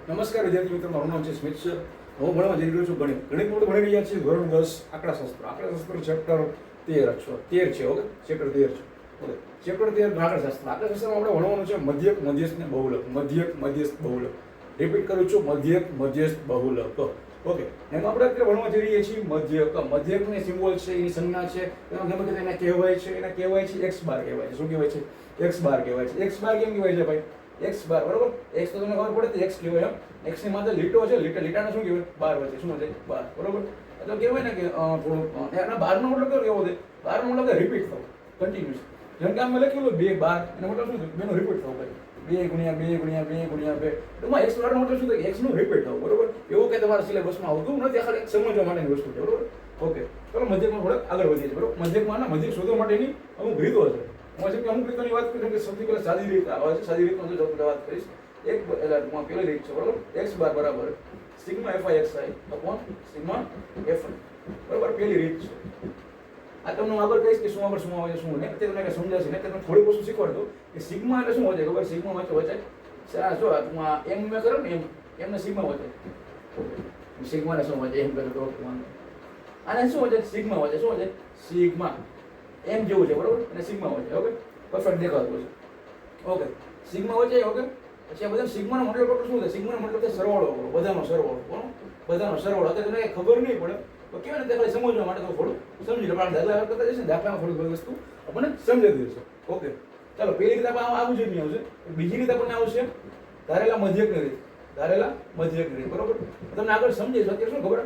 નમસ્કાર વિદ્યાર્થી મિત્રો, મારું નામ છે સ્મિત સર. હું ભણવા જઈ રહ્યો છું ગણિત મોડ ભણી રહ્યા છીએ ધોરણ 10 આંકડાશાસ્ત્ર ચેપ્ટર 13 છે. ઓકે, ચેપ્ટર 13 છે. ઓકે, ચેપ્ટર 13 આંકડાશાસ્ત્રમાં આપણે ભણવાનું છે મધ્યક, મધ્યસ્થ ને બહુલક. મધ્યક, મધ્યસ્થ, બહુલક. રિપીટ કરું છું, મધ્યક, મધ્યસ્થ, બહુલક. ઓકે, એમાં આપણે અત્યારે ભણવા જઈ રહીએ છીએ મધ્યક. મધ્યકની સિમ્બોલ છે, એની સંજ્ઞા છે, એમાં ગમે તે એને કહેવાય છે. એને કહેવાય છે x બાર કહેવાય છે. શું કહેવાય છે? x બાર કહેવાય છે. x બાર કેમ કહેવાય છે ભાઈ? x બાર, બરોબર. x તો તમને ખબર પડે તો x કહેવાય. x ની માથે લીટો છે, લીટાને શું કહેવાય? બાર વચ્ચે શું છે? બાર, બરોબર. એટલે કહેવાય ને કે થોડું એના બારનો મતલબ કેવો છે? બારનો મતલબ રિપીટ થવું, કન્ટિન્યુઅસ. જેમ કે આમ લખ્યું 2 12, એનો મતલબ શું થયું? બેનો રિપીટ થવું ભાઈ. 2 ગુણ્યા 2 ગુણ્યા 2 ગુણ્યા 2. એમાં x બારનો મતલબ શું થાય? x નું રિપીટ થવું, બરોબર. એવું કે તમારા સિલેબસમાં આવતું નથી, ખાલી સમજવા માટેની વસ્તુ છે, બરોબર. ઓકે, ચલો મધ્યકમાં થોડુંક આગળ વધીએ છીએ, બરોબર. મધ્યકમાં મધ્યક શોધવા માટેની અમુક રીતો છે. અમુક રીતોની વાત કરું કે સૌથી પહેલા સાદી રીત આવે છે. સાદી રીતમાં જો સૌથી વાત કરીશ, પહેલી રીત છે, બરોબર. x બાર બરાબર sigma fi upon sigma fi, બરોબર. પહેલી રીત છે. આ તમને હું આગળ કહીશ કે શું આગળ શું આવે છે, શું ને અત્યારે તમને સમજાશે ને. તમને થોડી વસ્તુ શીખવાડ દો કે સિગ્મા એટલે શું હોય છે ખબર? સિગ્મા વચ્ચે જો એમ મેં કરો ને એમ ને સિગ્મા વચ્ચે સિગ્મા ને શું વચ્ચે એમ કરો તો આને શું વચ્ચે સિગ્મા વચ્ચે શું વચ્ચે સિગ્મા એમ જેવું છે, બરોબર. અને સિગ્મા વચ્ચે, ઓકે, પરફેક્ટ દેખાતું છે. ઓકે, સિગ્મા વચ્ચે, ઓકે. પછી આ બધા સિગ્માનો મતલબ શું છે? સિગ્માનો મતલબ છે સરવાળો કરો, બધાનો સરવાળો. કોનો? બધાનો સરવાળો. અત્યારે તમને ખબર નહીં પડે તો કેવાય ને તે ખાલી સમજવા માટે તો થોડું સમજી લો. પણ દાખલા કરતા જશે ને, દાખલામાં થોડી બધી વસ્તુ આપણને સમજાવી દેશે. ઓકે, ચાલો પહેલી રીતે આપણે આવું જોઈએ આવશે. બીજી રીતે આપણને આવશે ધારેલા મધ્યકની રીત. ધારેલા મધ્યકની રીત, બરોબર. તમને આગળ સમજાવીશ. અત્યારે શું ખબર?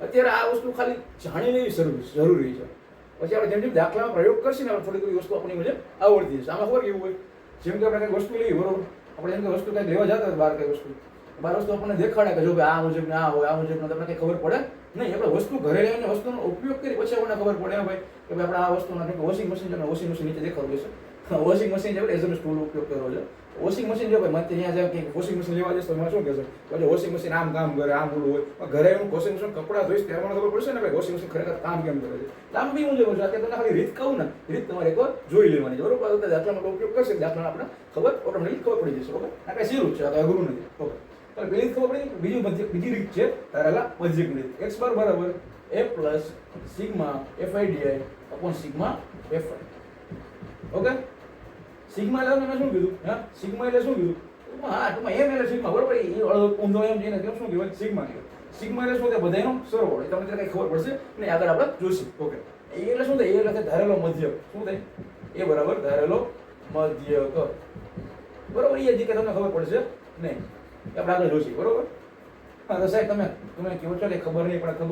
અત્યારે આ વસ્તુ ખાલી જાણી લેવી જરૂરી છે. પછી આપણે જેમ જેમ દાખલામાં પ્રયોગ કરશે ને, થોડી થોડી વસ્તુ આપણી મજે આવડતી જશે. આમાં ખબર કેવું હોય, જેમ કે આપણે કંઈક વસ્તુ લઈએ, બરોબર. આપણે જેમ કે વસ્તુ કંઈક લેવા જતા બહાર, કંઈ વસ્તુ બાર વસ્તુ આપણને દેખાડે કે જો ભાઈ આ મુજબ ના હોય, આ મુજબ તમને કંઈ ખબર પડે નહીં. આપણે વસ્તુ ઘરે લઈને વસ્તુનો ઉપયોગ કરી પછી આપણને ખબર પડે ભાઈ કે ભાઈ આપણે આ વસ્તુના વોશિંગ મશીન છે, વોશિંગ મશીન નીચે દેખાડવું છે. વોશિંગ મશીન જે એઝ ટૂલ ઉપયોગ કર્યો છે. વોશિંગ મશીન જો ભાઈ મને ત્યાં જાય કે વોશિંગ મશીન લેવા જઈશ તો મને શું કહેશે? પછી વોશિંગ મશીન આમ કામ કરે, આમ બોલું હોય. ઘરે એવું વોશિંગ મશીન કપડાં ધોઈશ ત્યારે મને ખબર પડશે ને ભાઈ વોશિંગ મશીન ખરેખર કામ કેમ કરે છે. આમ બી હું જોઉં છું. અત્યારે તમને ખાલી રીત કહું ને, રીત તમારે એકવાર જોઈ લેવાની છે, બરોબર. દાખલાનો ઉપયોગ કરશે, દાખલા આપણે ખબર ઓટોમેટિક ખબર પડી જશે. ઓકે, આ કઈ સીરું છે, આ કઈ અઘરું નથી. ઓકે, તો પહેલી ખબર પડી. બીજી રીત છે ધારેલા મધ્યકની રીત. x બાર બરાબર a plus sigma fi di upon sigma fi. Okay, sigma એટલે મેં શું કીધું? હા, સિગ્મા એટલે શું કીધું? હા, ટૂંકમાં એમ એટલે સિગ્મા, બરોબર. એ ઊંધો એમ જઈને કેમ શું કહેવાય? સિગ્મા કહેવાય. સિગ્મા એટલે શું થાય? બધાનો સરવાળો. તમને ત્યારે કઈ ખબર પડશે ને, આગળ આપણે જોઈશું. ઓકે, એ એટલે શું થાય? એ એટલે ધારેલો મધ્યક. શું થાય? એ બરાબર ધારેલો મધ્યક, બરોબર. એ હજી કે તમને ખબર પડશે નહીં, આપણે આગળ જોઈશું, બરોબર. હા તો સાહેબ તમે કહો છો કે ખબર નહીં પડે તો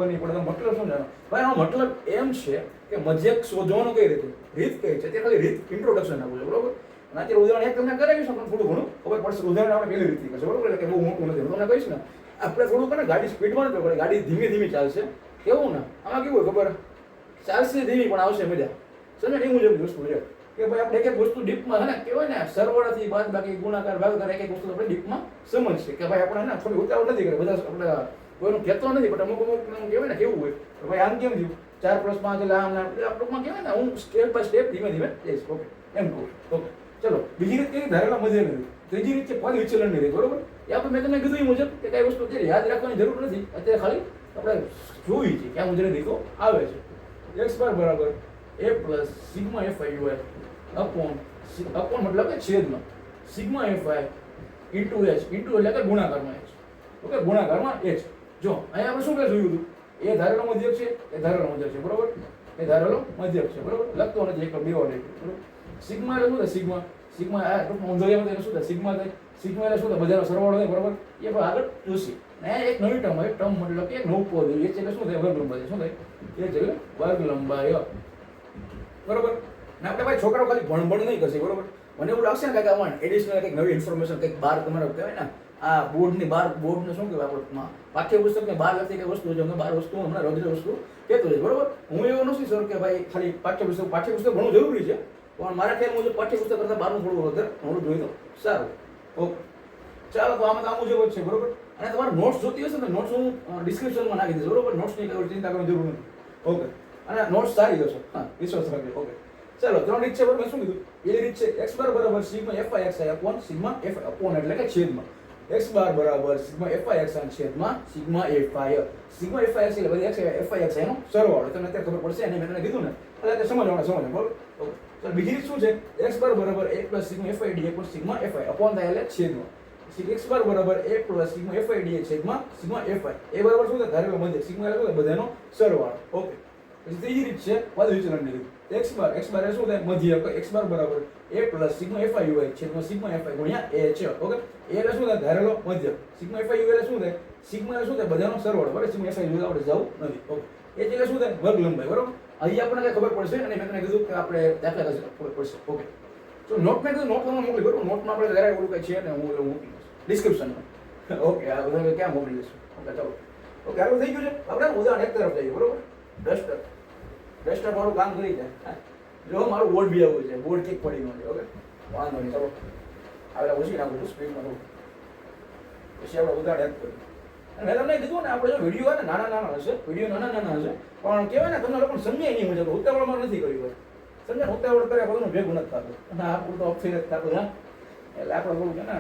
મતલબ શું જાણો? ભાઈ આનો મતલબ એમ છે કે મધ્યક શોધવાનું કઈ રીતે, રીત કઈ છે તે ખાલી રીત ઇન્ટ્રોડક્શન આપું છે, બરોબર. અને અત્યારે ઉદાહરણ એક તમને કરાવીશું, પણ થોડું ઘણું ખબર પડશે. ઉદાહરણ આપણે પહેલી રીતથી કરશે, બરોબર. એટલે કે બહુ મોટું નથી. હું તમને કહીશ ને, આપણે થોડું ને ગાડી સ્પીડમાં નથી પડે, ગાડી ધીમે ધીમે ચાલશે. કેવું ને આમાં કેવું હોય ખબર? ચાલશે ધીમી પણ આવશે મજા. સમજે એ મુજબની વસ્તુ છે કે ભાઈ આપણે એક એક વસ્તુ ડીપમાં હે ને કહેવાય ને સરવાળાથી બાદ બાકી ગુણાકાર ભાગાકાર એક એક વસ્તુ આપણે ડીપમાં સમજશે કે ભાઈ આપણે ને થોડી ઉતાવળ નથી કરે. બધા આપણે કોઈનું કહેતો નથી, પણ અમુક કહેવાય ને કેવું હોય ભાઈ આમ કેમ થયું 4 + 5 એટલે આમ આપણું કહેવાય ને, હું સ્ટેપ બાય સ્ટેપ ધીમે ધીમે જઈશ. ઓકે, એમ કહું. ઓકે, ચલો બીજી રીત કઈ? ધારેલા મધ્યકની રીત. ત્રીજી રીત છે પદ વિચલનની રીત, બરોબર. એ આપણે મેં તમને કીધું એ મુજબ કે કઈ વસ્તુ અત્યારે યાદ રાખવાની જરૂર નથી. અત્યારે ખાલી આપણે જોઈ છે કે આ મુજબની રીતો આવે છે. x બાર બરાબર a plus sigma fi upon મતલબ કે છેદમાં sigma fi into h, into એટલે કે ગુણાકારમાં h. ઓકે, ગુણાકારમાં h. જો અહીંયા આપણે શું કે જોયું હતું? એ ધારેલો મધ્યક છે, એ ધારેલો મધ્યક છે, બરોબર. એ ધારેલો મધ્યક છે, બરોબર. લખતો નથી, એક બેવા લખ્યું, બરોબર. સિગ્મા એટલે શું થાય? સિગ્મા આ ટૂંકમાં ઊંધો એમ થાય શું થાય? સિગ્મા થાય. સિગ્મા એટલે શું થાય? બધાનો સરવાળો થાય, બરોબર. એ પણ આગળ જોશી. ને એક નવી ટર્મ હોય, ટર્મ મતલબ કે એક નવું પદ હોય. h એટલે શું થાય? વર્ગ લંબાઈ. શું થાય? h એટલે વર્ગ લંબાઈ, બરોબર. ને આપણે ભાઈ છોકરાઓ ખાલી ભણ નહીં કરશે, બરોબર. મને એવું લાગશે ને કે આમાં એડિશનલ કંઈક નવી ઇન્ફોર્મેશન કંઈક બહાર તમારે કહેવાય ને, આ બોર્ડની બહાર, બોર્ડને શું કહેવાય આપણે પાઠ્યપુસ્તકની બહાર લખતી કંઈ વસ્તુ છે, અમે બહાર વસ્તુ હમણાં રોજ વસ્તુ કહેતો છે, બરોબર. હું એવું નથી સર કે ભાઈ ખાલી પાઠ્યપુસ્તક ઘણું જરૂરી છે, પણ મારા ખ્યાલ મુજબ પાઠ્યપુસ્તક કરતાં બહારનું થોડું વધારે ઘણું જોઈ દો સારું. ઓકે, ચાલો તો આમાં કામ મુજબ જ છે, બરોબર. અને તમારે નોટ્સ જોતી હશે ને, નોટ્સ હું ડિસ્ક્રિપ્શનમાં નાખી દઈશ, બરોબર. નોટ્સની કોઈ ચિંતા કરવાની જરૂર નથી. ઓકે, અને નોટ્સ સારી જશે, હા, વિશ્વાસ રાખજો. ઓકે, ચાલો 3 રીત છે, બરોબર. મેં શું કીધું? એ રીત છે x બાર બરાબર sigma fi upon sigma fi upon એટલે કે છેદમાં x બાર બરાબર સિગ્મા fix છેદમાં સિગ્મા fi. સિગ્મા fix એટલે બધી x fix એનો સરવાળો. તમને અત્યારે ખબર પડશે અને મેં તમને કીધું ને એટલે સમજવાનું બરોબર. તો બીજી રીત શું છે? x બાર બરાબર 1 sigma fi dx sigma fi upon થાય એટલે છેદમાં x બાર બરાબર 1 સિગ્મા fi dx છેદમાં સિગ્મા fi. એ બરાબર શું થાય? ધારેલો મધ્યક. સિગ્મા એટલે બધાનો સરવાળો. ઓકે. પછી ત્રીજી રીત છે બાદ વિચલનની રીત. x બાર એ શું થાય? મધ્યક. x બાર બરાબર 1 સિગ્મા fi હોય છેદમાં સિગ્મા fi ગુણ્યા a છે. ઓકે. a એટલે શું થાય? ધારેલો મધ્યક. સિગ્મા fi એટલે શું થાય? સિગ્મા એટલે શું થાય? બધાનો સરવાળો. બરાબર. સિગ્મા fi જોઈ આપણે જવું નથી. ઓકે. h એટલે શું થાય? વર્ગ લંબાઈ. બરાબર. અહીં આપણને કઈ ખબર પડશે અને મેં તમને કીધું કે આપણે દાખલા કરશે ખબર પડશે. ઓકે. તો નોટ મેં કીધું નોટ તમને મોકલી. બરાબર. નોટમાં આપણે જરા ઓલું કઈ છે ને હું મોકલી ડિસ્ક્રિપ્શનમાં. ઓકે. આ બધા ક્યાં મોકલી દઈશું? ઓકે ચાલો. ઓકે આગળ થઈ ગયું છે. આપણે ઉદાહરણ એક તરફ જઈએ. બરાબર. ડસ્ટર મારું કામ કરી જાય. જો મારું બોર્ડ બી આવું છે. બોર્ડ કેક પડી નો છે. ઓકે વાંધો નહીં. ચાલો આગળ ઓછી નાખું છું સ્ક્રીનમાં. પછી આપણે ઉદાહરણ એક કરીએ. અને મેં તમને કીધું ને આપણે જો વિડીયો હોય ને નાના હશે. વિડીયો નાના હશે પણ કહેવાય ને તમને લોકોને સમજાય નહીં મુજબ. ઉતાવળમાં નથી કર્યું હોય. સમજાય ઉતાવળ કર્યા બધું ભેગું નથી થતું. અને આપણું તો અફીર જ થતું હા. એટલે આપણે બોલું છે ને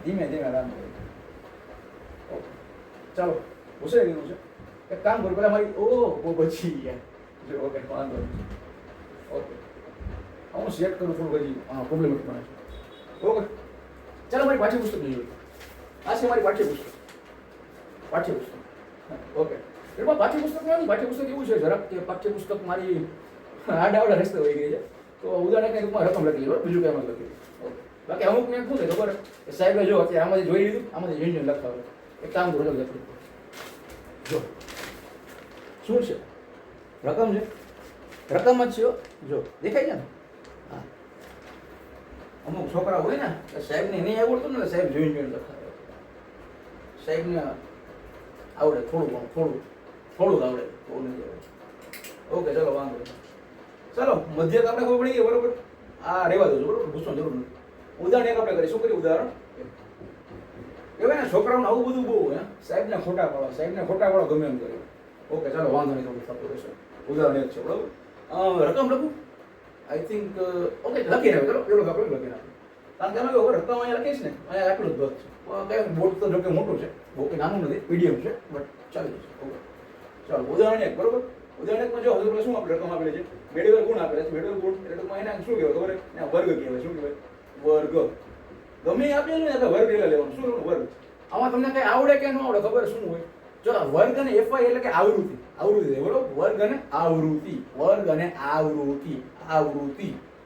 ધીમે કામ કરીએ. ઓકે ચાલો ઘૂસાઈ ગયું છે. એક કામ કરું પેલા મારી પછી યાર ઓકે વાંધો નહીં. ઓકે હું સેટ કરું થોડું હજી પ્રોબ્લેમ બને છે. ઓકે ચાલો મારી પાઠ્યપુસ્તક જોઈએ. આ છે મારી પાઠ્યપુસ્તક. ઓકે એમાં પાઠ્યપુસ્તક એવું છે જરાક કે પાઠ્યપુસ્તક મારી આડાવડા રસ્તે વહી ગઈ છે. તો ઉદાહરણ રૂપમાં રકમ લખી લો બીજું કંઈ એમાં લખી. ઓકે બાકી અમુક મેં શું છે ખબર કે સાહેબે જો અત્યારે આમાંથી જોઈ લીધું આમાંથી જોઈને લખાવે. એક કામ કરો લખી જો શું છે? રકમ છે. રકમ જ છે. જો દેખાય છે ને? હા અમુક છોકરા હોય ને સાહેબને નહીં આવડતું ને સાહેબ જોઈને લખાવે. સાહેબને આવડે થોડું આવડે બહુ નથી આવડે. ઓકે ચલો વાંધો નહીં. ચાલો મધ્યક આપણે ખબર પડી ગઈ બરોબર. આ રહેવા દો બરોબર પૂછવાની જરૂર નથી. ઉદાહરણ એક આપણે કરીએ. શું કરીએ ઉદાહરણ? કહેવાય ને છોકરાઓને આવું બધું બહુ હે સાહેબને ખોટા પાડો ગમે એમ કર્યું. ઓકે ચાલો વાંધો નહીં. થોડું થતું રહેશે. ઉદાહરણ એક છે બરાબર. રકમ લખું આઈ થિંક ઓકે લખી નાખો. ચલો પેલું આપણે લખી નાખો. કારણ કે અમે રકમ અહીંયા લખીશ ને અહીંયા આટલું જ ભાગ છે. બોર્ડ તો જોકે મોટું છે બહુ કે નાનું નથી મીડિયમ છે બટ ચાલી જશે. ઓકે ચાલો ઉદાહરણ એક બરોબર. ઉદાહરણ એકમાં જો હજુ શું આપણે રકમ આપેલી છે? મેળવેલ ગુણ આપેલા છે. મેળવેલ ગુણ એટલે ટૂંકમાં એને શું કહેવાય ખબર? એને વર્ગ કહેવાય. શું કહેવાય? વર્ગ. ગમે આપેલું ને એટલે વર્ગ એટલે લેવાનું. શું વર્ગ? આમાં તમને કઈ આવડે કે ન આવડે ખબર શું હોય? જો વર્ગ અને એફઆઈ એટલે કે આવૃત્તિ બરોબર. વર્ગ અને આવૃત્તિ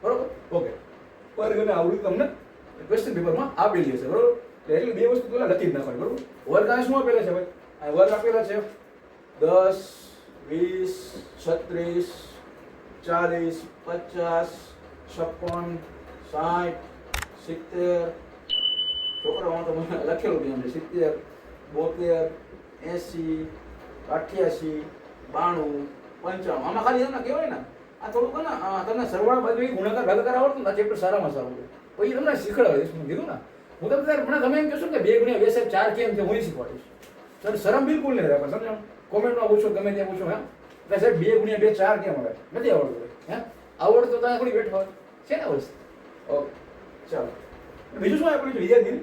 બરોબર. ઓકે વર્ગ અને આવૃત્તિ તમને ક્વેશ્ચન પેપરમાં આપેલી હશે બરોબર. એટલે બે વસ્તુ પેલા લખી જ નાખવાની બરોબર. વર્ગ આ શું આપેલા છે ભાઈ? આ વર્ગ આપેલા છે 10 20 36 40 50 56 60 70 છોકરાઓમાં તો મને લખેલું બી છે 70 72 80 88 92 95. આમાં ખાલી તમને કહેવાય ને આ થોડુંક ને તમને સરવાળા બાજુ ગુણાકાર ભાગાકાર આવડતું ને ચેપ્ટર સારામાં સારું છે. પછી તમને શીખવાડે મેં કીધું ને હું તમને હમણાં તમે એમ કહેશો કે 2 × 2 સાહેબ 4 કેમ છે હું શીખવાડીશ. સર શરમ બિલકુલ નહીં રાખો. સમજો કોમેન્ટમાં પૂછો ગમે ત્યાં પૂછો હે એટલે સાહેબ 2 × 2 4 કેમ આવે? નથી આવડતું હે આવડતું તો થોડી બેઠો હોય છે ને વસ્તુ. ઓકે ચાલો બીજું શું આપેલું છે? વિદ્યાર્થીની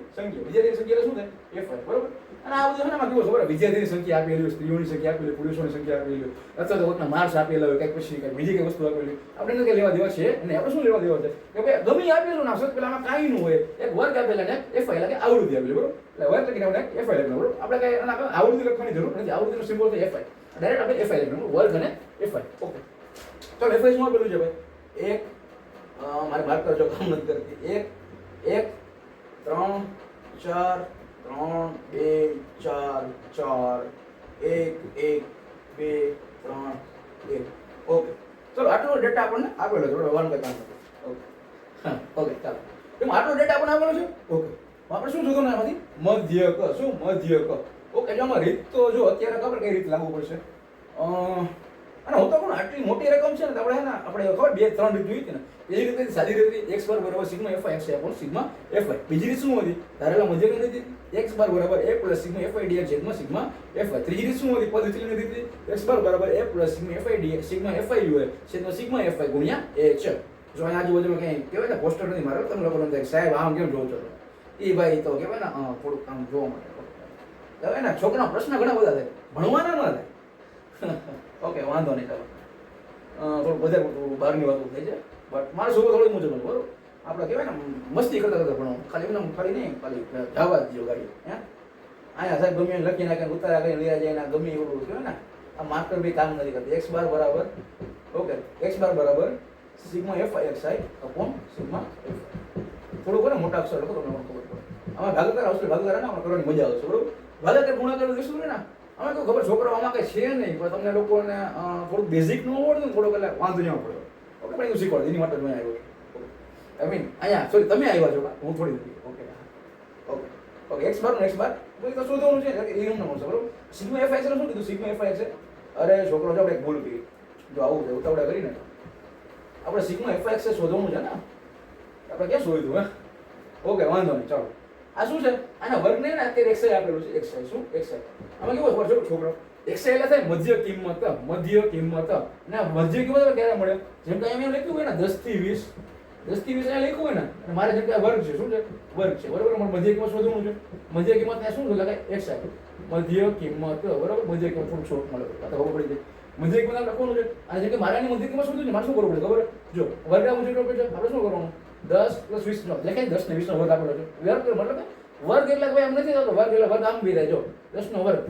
સંખ્યા શું થાય? એફઆઈ બરોબર. અને આ બધું એનામાં કેવું ખબર? વિદ્યાર્થીની સંખ્યા આપેલી હોય, સ્ત્રીઓની સંખ્યા આપેલી, પુરુષોની સંખ્યા આપેલી હોય, અથવા તો કોઈકના માર્ક્સ આપેલા હોય, કંઈક પછી કંઈક બીજી કઈ વસ્તુ આપેલી આપણે એને કઈ લેવા દેવા છે અને આપણે શું લેવા દેવા છે કે ભાઈ ગમે આપેલું ના સત પેલા આમાં કાંઈ નું હોય એક વર્ગ આપેલા ને એફઆઈ એટલે કે આવૃત્તિ આપેલી બરોબર. એટલે વર્ગ લખીને આપણે એફઆઈ લખવાનું બરોબર. આપણે કઈ આવૃત્તિ લખવાની જરૂર નથી. આવૃત્તિનો સિમ્બોલ છે એફઆઈ. ડાયરેક્ટ આપણે એફઆઈ લખવાનું વર્ગ અને એફઆઈ. ઓકે ચાલો એફઆઈ શું આપેલું છે ભાઈ? એક મારે માર્કર જો કામ નથી કરતી. 1 3 4 3 2 4 4 1 1 2 3 1. ઓકે ચલો આટલો ડેટા આપણને આપેલો છે બરોબર. 1 બાય 5. ઓકે હા ઓકે ચાલો એમાં આટલો ડેટા આપણને આપેલો છે. ઓકે આપણે શું શોધવાનું એમાંથી? મધ્યક. શું? મધ્યક. ઓકે જો આમાં રીત તો જો અત્યારે ખબર કઈ રીત લાગુ પડશે. અને હું તો પણ આટલી મોટી રકમ છે ને આપણે હે ને આપણે ખબર 2-3 રીત જોઈ હતી ને એ રીતે સાદી રીતે x બરાબર સિગ્મા fi x આપો સિગ્મા fi. બીજી રીત શું હતી? ધારેલા મધ્યકની રીત x બરાબર a સિગ્મા fi dx છેદમાં સિગ્મા fi. ત્રીજી રીત શું હતી? પદ વિચલનની રીત x બરાબર a sigma fi dx sigma fi હોય છેદમાં સિગ્મા fi ગુણ્યા h. જો અહીંયા આજુબાજુમાં કઈ કહેવાય ને પોસ્ટર નથી મારે તમે લોકો સાહેબ આમ કેમ જોવો છો એ ભાઈ તો કહેવાય ને થોડુંક કામ જોવા માટે કહેવાય ને છોકરાના પ્રશ્ન ઘણા બધા થાય, ભણવાના ન થાય. ઓકે વાંધો નહીં, ચાલો થોડું વધારે થોડું બહારની વાતો થઈ છે, બટ મારે શું થોડું મુજબ બરોબર. આપણે કહેવાય ને મસ્તી કરતા કરતા ભણવાનું, ખાલી એમને ખાલી નહીં, ખાલી જવા જ જો ગાડી હે અહીંયા સાહેબ ગમે એને લખી નાખે ઉતારા કરીને લઈ જાય ગમે એવું કહેવાય ને આ માસ્ટર બી કામ નથી કરતી. x બાર બરાબર ઓકે x બાર બરાબર sigma fi upon sigma fi. થોડુંક ને મોટા અક્ષર લખો તમને ખબર પડે. આમાં ભાગાકાર આવશે, ભાગાકાર ને આપણે કરવાની મજા આવશે બરોબર. ભાગાકાર ગુણાકાર દઈશું ને અમે તો ખબર છોકરાઓ આમાં કઈ છે નહીં, પણ તમને લોકોને થોડુંક બેઝિક ન આવડતું ને થોડોક એટલે વાંધો નહીં પડે. ઓકે પણ એવું શીખવાડે એની માટે મેં આવ્યો છું. આઈ મીન અહીંયા સોરી તમે આવ્યા છો, હું થોડી નથી. ઓકે ઓકે ઓકે x બાર x બાર તો શોધવાનું છે એ એમ ન મળશે બરોબર. સિગ્મા fi શું કીધું? સિગ્મા fi છે અરે છોકરો જો આપણે એક ભૂલ કરી, જો આવું છે ઉતાવળા કરીને આપણે સિગ્મા fi શોધવાનું છે ને આપણે ક્યાં શોધ્યું હે? ઓકે વાંધો નહીં, ચાલો આ શું છે? આના વર્ગ નહીં ને અત્યારે xi આપેલું છે. xi શું? xi આમાં કેવું ખબર છે છોકરો? xi એટલે થાય મધ્ય કિંમત. મધ્ય કિંમત ને મધ્ય કિંમત ક્યારે મળે? જેમ કે એમ લખ્યું હોય ને 10 થી 20, 10 થી 20 અહીંયા લખ્યું હોય ને અને મારે જેમ કે વર્ગ છે, શું છે? વર્ગ છે બરોબર. મારે મધ્ય કિંમત શોધવાનું છે. મધ્ય કિંમત ને શું લખાય? xi મધ્ય કિંમત બરોબર. મધ્ય કિંમત થોડું શોર્ટ મળે આ તો ખબર પડી જાય. મધ્ય કિંમત આપણે લખવાનું છે અને જેમ કે મારાની મધ્ય કિંમત શોધવું છે મારે શું કરવું પડે ખબર? જો વર્ગ મુજબ આપણે શું કરવાનું? 10 + 20 જો લખાય 10 ને 20 નો વર્ગ આપેલો છે. વર્ગ મતલબ વર્ગ એટલે ભાઈ એમ નથી થતો. વર્ગ એટલે વર્ગ આમ બી રહે. જો 10 નો વર્ગ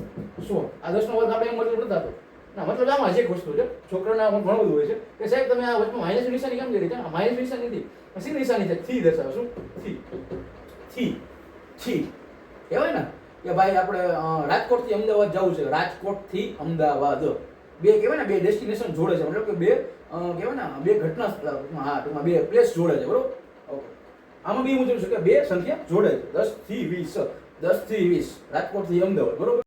શું આ 10 નો વર્ગ આપણે એમ મતલબ નથી થતો ના. મતલબ આમાં જે વસ્તુ છે છોકરાના ઘણું બધું હોય છે કે સાહેબ તમે આ વચમાં માઇનસ નિશાની કેમ કરી છે? આ માઇનસ નિશાની નથી, પછી નિશાની છે થી દર્શાવે. શું? થી કહેવાય ને કે ભાઈ આપણે રાજકોટ થી અમદાવાદ જવું છે. રાજકોટ થી અમદાવાદ બે કહેવાય ને બે ડેસ્ટિનેશન જોડે છે, મતલબ કે બે કહેવાય ને બે ઘટના ટૂંકમાં બે પ્લેસ જોડે છે બરોબર. ઓકે આમાં બી મુજબ છે કે બે સંખ્યા જોડે છે 10 થી 20, 10 થી 20 રાજકોટ થી અમદાવાદ બરોબર.